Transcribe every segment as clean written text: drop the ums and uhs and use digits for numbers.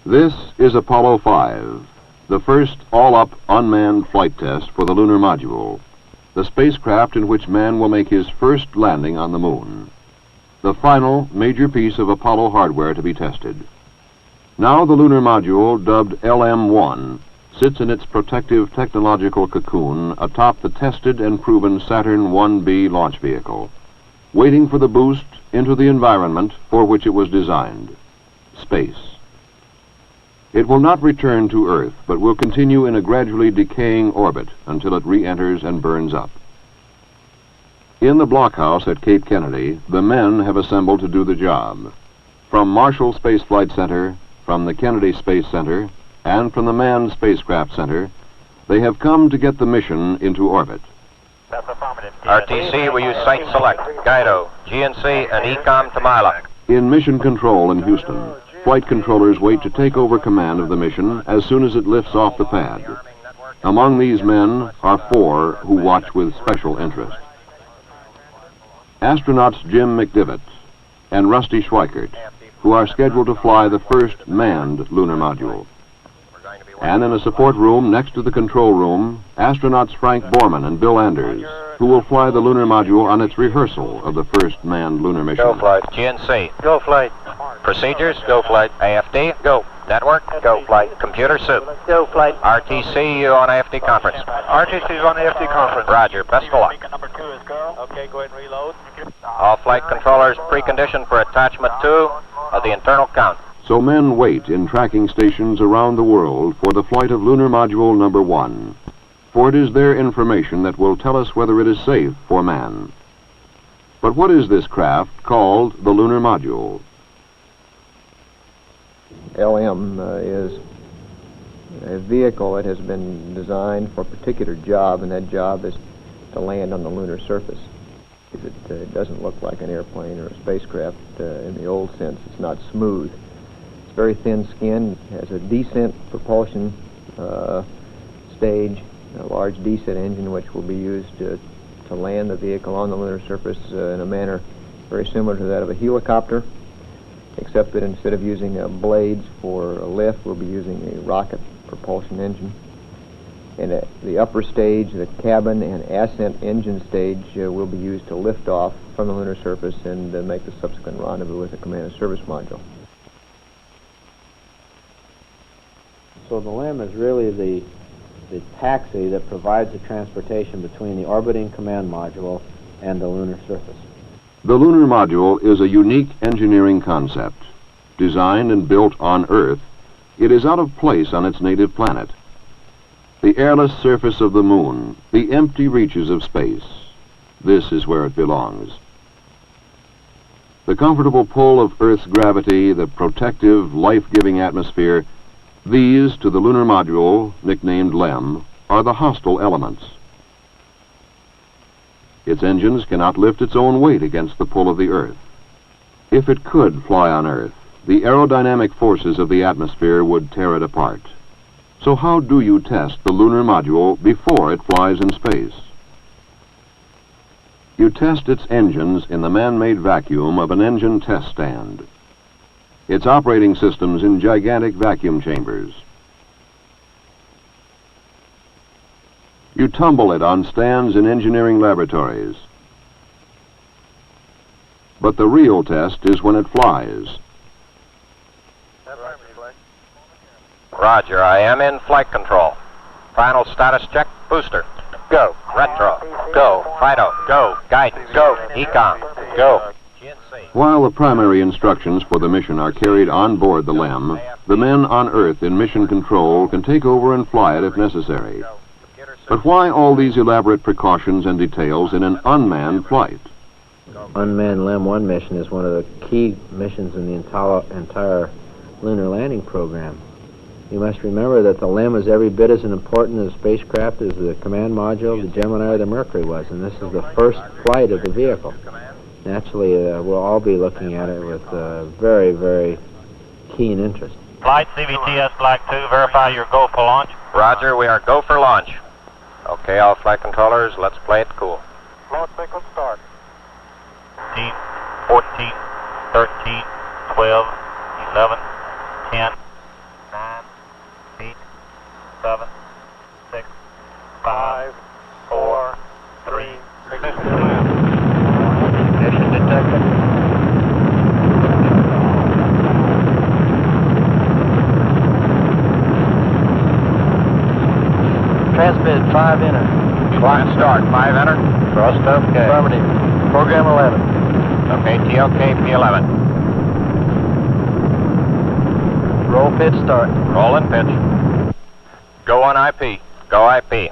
This is Apollo 5, the first all-up unmanned flight test for the lunar module, the spacecraft in which man will make his first landing on the moon. The final major piece of Apollo hardware to be tested. Now the lunar module, dubbed LM-1, sits in its protective technological cocoon atop the tested and proven Saturn 1B launch vehicle, waiting for the boost into the environment for which it was designed, space. It will not return to Earth, but will continue in a gradually decaying orbit until it re-enters and burns up. In the blockhouse at Cape Kennedy, the men have assembled to do the job. From Marshall Space Flight Center, from the Kennedy Space Center, and from the Manned Spacecraft Center, they have come to get the mission into orbit. RTC, will you site select Guido, GNC, and ECOM to Mila? In Mission Control in Houston, flight controllers wait to take over command of the mission as soon as it lifts off the pad. Among these men are 4 who watch with special interest. Astronauts Jim McDivitt and Rusty Schweikert, who are scheduled to fly the first manned lunar module. And in a support room next to the control room, astronauts Frank Borman and Bill Anders, who will fly the lunar module on its rehearsal of the first manned lunar mission. Go flight. GNC. Go flight. Procedures. Go flight. AFD. Go. Network. Go flight. Computer soup. Go flight. RTC, you on AFD conference. RTC is on AFD conference. Roger. Best of luck. Number 2 is go. Okay, go ahead and reload. All flight controllers preconditioned for attachment 2 of the internal count. So men wait in tracking stations around the world for the flight of lunar module number 1. For it is their information that will tell us whether it is safe for man. But what is this craft called the lunar module? LM is a vehicle that has been designed for a particular job, and that job is to land on the lunar surface. It doesn't look like an airplane or a spacecraft in the old sense. It's not smooth. It's very thin skinned, has a descent propulsion stage, a large descent engine which will be used to land the vehicle on the lunar surface in a manner very similar to that of a helicopter, except that instead of using blades for a lift, we'll be using a rocket propulsion engine. And at the upper stage, the cabin and ascent engine stage will be used to lift off from the lunar surface and make the subsequent rendezvous with the command and service module. So the LM is really the taxi that provides the transportation between the orbiting command module and the lunar surface. The lunar module is a unique engineering concept. Designed and built on Earth, it is out of place on its native planet. The airless surface of the moon, the empty reaches of space, this is where it belongs. The comfortable pull of Earth's gravity, the protective, life-giving atmosphere, these, to the lunar module, nicknamed LEM, are the hostile elements. Its engines cannot lift its own weight against the pull of the Earth. If it could fly on Earth, the aerodynamic forces of the atmosphere would tear it apart. So how do you test the lunar module before it flies in space? You test its engines in the man-made vacuum of an engine test stand. Its operating systems in gigantic vacuum chambers. You tumble it on stands in engineering laboratories. But the real test is when it flies. Roger, I am in flight control. Final status check, booster. Go. Retro. Go. Fido. Go. Guidance. Go. ECOM. Go. While the primary instructions for the mission are carried on board the LEM, the men on Earth in mission control can take over and fly it if necessary. But why all these elaborate precautions and details in an unmanned flight? Unmanned LEM-1 mission is one of the key missions in the entire lunar landing program. You must remember that the LEM is every bit as important as a spacecraft as the command module, the Gemini, or the Mercury was, and this is the first flight of the vehicle. Naturally, we'll all be looking at it with very, very keen interest. Flight CVTS Flag 2, verify your go for launch. Roger, we are go for launch. Okay, all flight controllers, let's play it cool. Launch sequence start. 15, 14, 13, 12, 11, 10, 9, 8, 7, 6, 5, 4, 3, ignition left. Ignition detected. Transmit 5 enter. Clock start, 5 enter. Thrust okay. Affirmative. Program 11. Okay, TLK P11. Roll pitch start. Roll and pitch. Go on IP. Go IP.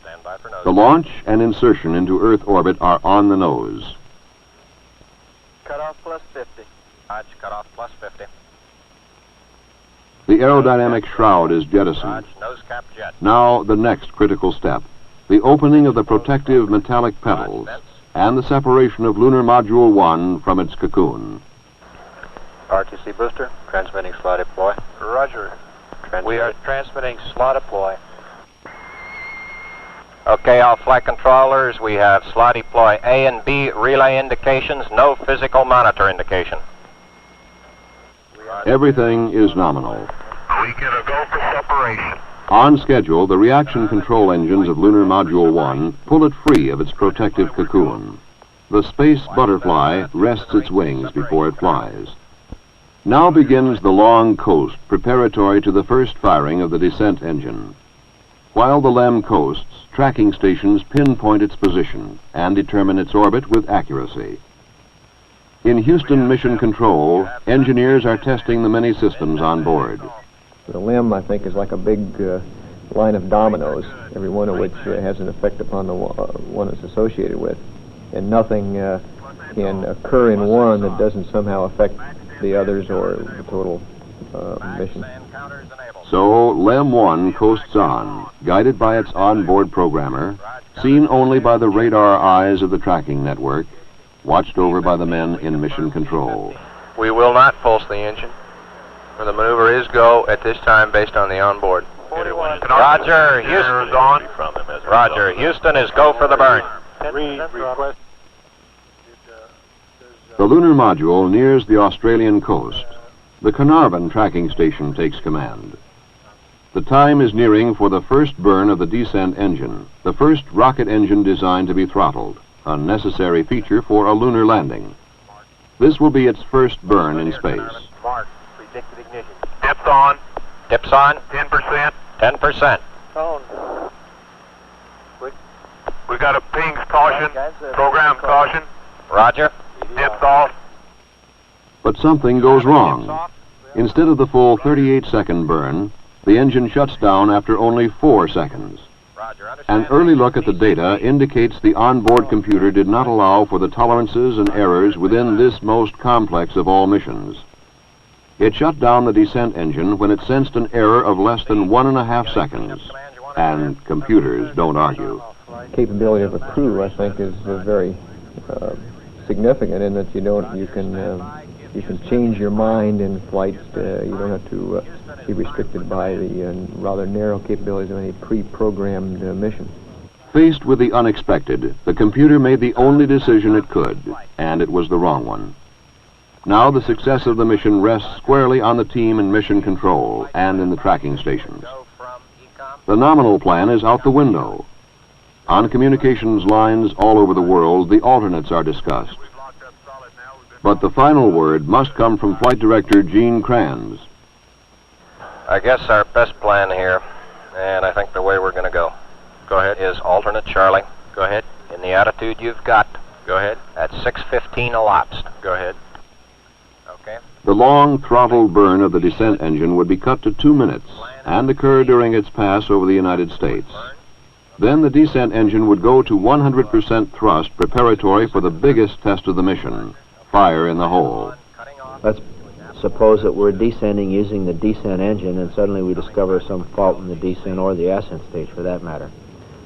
Stand by for nose. The launch and insertion into Earth orbit are on the nose. Cutoff plus 50. Roger, cutoff plus 50. The aerodynamic shroud is jettisoned. Roger, nose cap jet. Now the next critical step, the opening of the protective metallic petals and the separation of Lunar Module 1 from its cocoon. RTC booster, transmitting slot deploy. Roger. We are transmitting slot deploy. Okay, all flight controllers, we have slot deploy A and B relay indications, no physical monitor indication. Everything is nominal. We get a go for separation. On schedule, the reaction control engines of Lunar Module 1 pull it free of its protective cocoon. The space butterfly rests its wings before it flies. Now begins the long coast preparatory to the first firing of the descent engine. While the LEM coasts, tracking stations pinpoint its position and determine its orbit with accuracy. In Houston Mission Control, engineers are testing the many systems on board. The LEM, I think, is like a big line of dominoes, every one of which has an effect upon the one it's associated with. And nothing can occur in one that doesn't somehow affect the others or the total mission. So, LEM 1 coasts on, guided by its onboard programmer, seen only by the radar eyes of the tracking network, watched over by the men in Mission Control. We will not pulse the engine. The maneuver is go at this time based on the onboard. Roger, Houston. Roger, Houston is go for the burn. The lunar module nears the Australian coast. The Carnarvon tracking station takes command. The time is nearing for the first burn of the descent engine, the first rocket engine designed to be throttled, a necessary feature for a lunar landing. This will be its first burn in space. Mark, predicted ignition. Dips on. Dips on. 10%. 10%. Tone. We got a pings caution. Program caution. Roger. Dips off. But something goes wrong. Instead of the full 38-second burn, the engine shuts down after only 4 seconds. An early look at the data indicates the onboard computer did not allow for the tolerances and errors within this most complex of all missions. It shut down the descent engine when it sensed an error of less than 1.5 seconds, and computers don't argue. Capability of a crew, I think, is very significant in that you can change your mind in flight. You don't have to be restricted by the rather narrow capabilities of any pre-programmed mission. Faced with the unexpected, the computer made the only decision it could, and it was the wrong one. Now the success of the mission rests squarely on the team in Mission Control and in the tracking stations. The nominal plan is out the window. On communications lines all over the world, the alternates are discussed. But the final word must come from Flight Director Gene Kranz. I guess our best plan here, and I think the way we're going to go ahead, is alternate Charlie. Go ahead. In the attitude you've got. Go ahead. At 6:15 elapsed. Go ahead. Okay. The long throttled burn of the descent engine would be cut to 2 minutes and occur during its pass over the United States. Then the descent engine would go to 100% thrust preparatory for the biggest test of the mission, fire in the hole. Let's suppose that we're descending using the descent engine and suddenly we discover some fault in the descent or the ascent stage for that matter.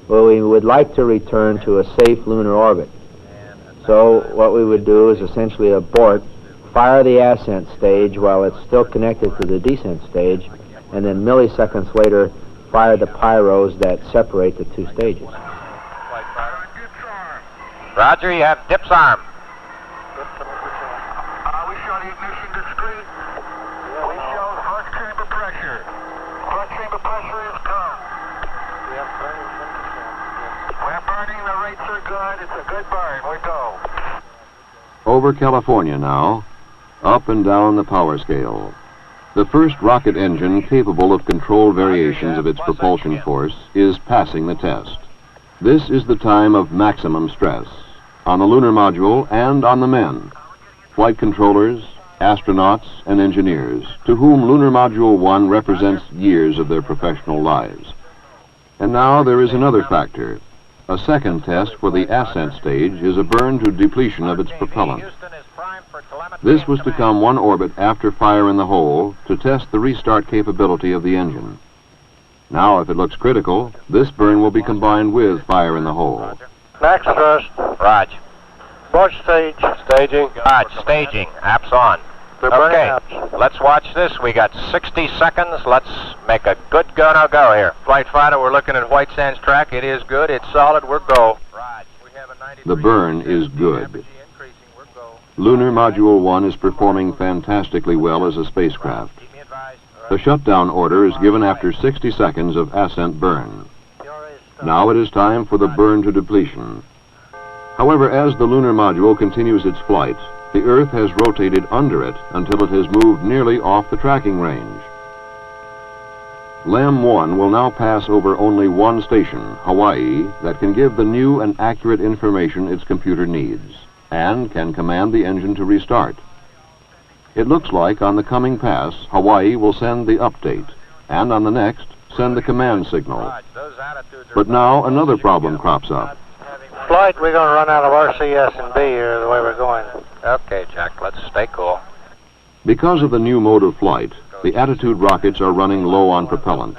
Well, we would like to return to a safe lunar orbit. So what we would do is essentially abort, fire the ascent stage while it's still connected to the descent stage, and then milliseconds later fire the pyros that separate the two stages. Roger, you have dip's arm. We show the ignition discrete. We show front chamber pressure. Front chamber pressure is come. We're burning, the rates are good. It's a good burn. We go. Over California now, up and down the power scale. The first rocket engine capable of controlled variations of its propulsion force is passing the test. This is the time of maximum stress on the lunar module and on the men, flight controllers, astronauts, and engineers, to whom Lunar Module 1 represents years of their professional lives. And now there is another factor. A second test for the ascent stage is a burn to depletion of its propellant. This was to come one orbit after fire in the hole to test the restart capability of the engine. Now, if it looks critical, this burn will be combined with fire in the hole. Max thrust. Raj. Watch stage. Staging. Raj, staging. Apps on. They're burning Okay, apps. let's watch this. We got 60 seconds. Let's make a good go-no-go here. Flight fighter, we're looking at White Sands track. It is good. It's solid. We're go. Raj, we have a 93. The burn is good. Increasing. We're go. Lunar Module 1 is performing fantastically well as a spacecraft. Keep me advised. The shutdown order is given after 60 seconds of ascent burn. Now it is time for the burn to depletion. However, as the lunar module continues its flight, the Earth has rotated under it until it has moved nearly off the tracking range. LAM 1 will now pass over only one station, Hawaii, that can give the new and accurate information its computer needs, and can command the engine to restart. It looks like on the coming pass, Hawaii will send the update, and on the next, send the command signal. Raj, those attitudes are But now another problem crops up. Flight, we're going to run out of RCS and B here the way we're going. Okay, Jack, let's stay cool. Because of the new mode of flight, the Attitude rockets are running low on propellant.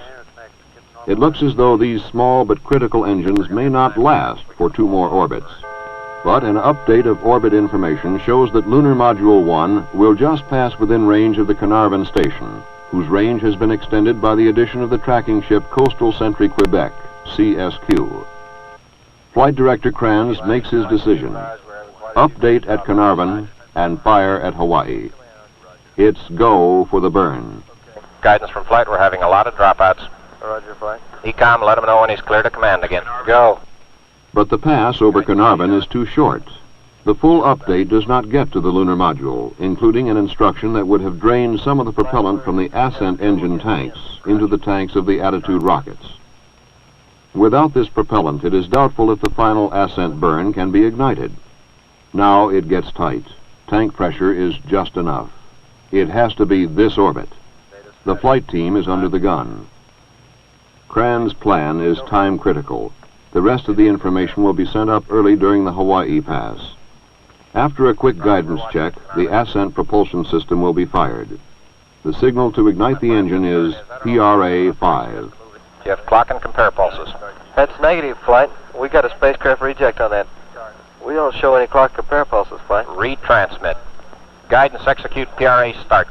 It looks as though these small but critical engines may not last for 2 more orbits. But an update of orbit information shows that Lunar Module 1 will just pass within range of the Carnarvon station, whose range has been extended by the addition of the tracking ship Coastal Sentry Quebec, CSQ. Flight Director Kranz makes his decision. Update at Carnarvon and fire at Hawaii. It's go for the burn. Guidance from flight, we're having a lot of dropouts. Roger, flight. ECOM, let him know when he's clear to command again. Go. But the pass over Carnarvon is too short. The full update does not get to the lunar module, including an instruction that would have drained some of the propellant from the ascent engine tanks into the tanks of the Attitude rockets. Without this propellant, it is doubtful if the final ascent burn can be ignited. Now it gets tight. Tank pressure is just enough. It has to be this orbit. The flight team is under the gun. Kranz's plan is time critical. The rest of the information will be sent up early during the Hawaii pass. After a quick guidance check, the ascent propulsion system will be fired. The signal to ignite the engine is PRA-5. Do you have clock and compare pulses? That's negative, flight. We got a spacecraft reject on that. We don't show any clock compare pulses, flight. Retransmit. Guidance execute PRA start.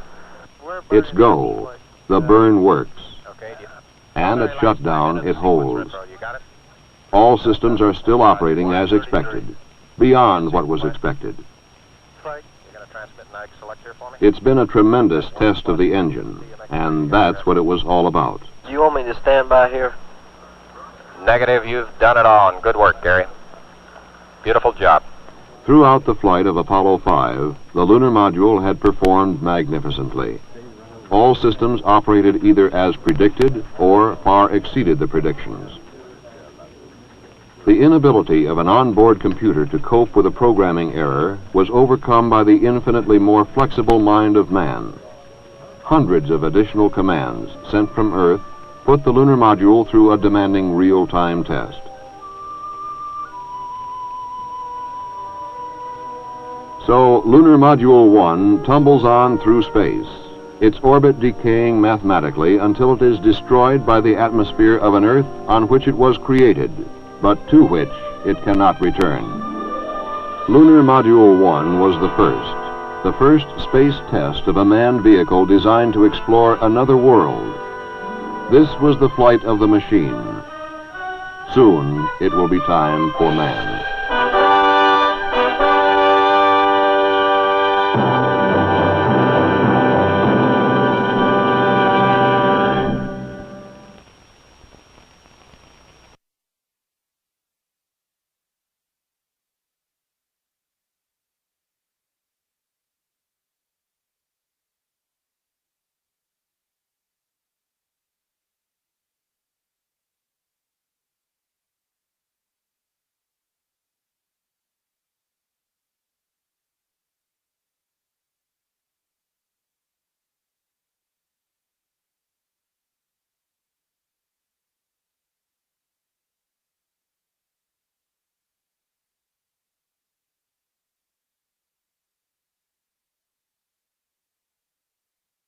It's go. The burn works. Okay, And at shutdown, it holds. You got it? All systems are still operating as expected, beyond what was expected. You're going to transmit NIC select here for me? It's been a tremendous test of the engine, and that's what it was all about. Do you want me to stand by here? Negative, you've done it all, and good work, Gary. Beautiful job. Throughout the flight of Apollo 5, the lunar module had performed magnificently. All systems operated either as predicted or far exceeded the predictions. The inability of an onboard computer to cope with a programming error was overcome by the infinitely more flexible mind of man. Hundreds of additional commands sent from Earth put the lunar module through a demanding real-time test. So, Lunar Module 1 tumbles on through space, its orbit decaying mathematically until it is destroyed by the atmosphere of an Earth on which it was created, but to which it cannot return. Lunar Module 1 was the first space test of a manned vehicle designed to explore another world. This was the flight of the machine. Soon, it will be time for man.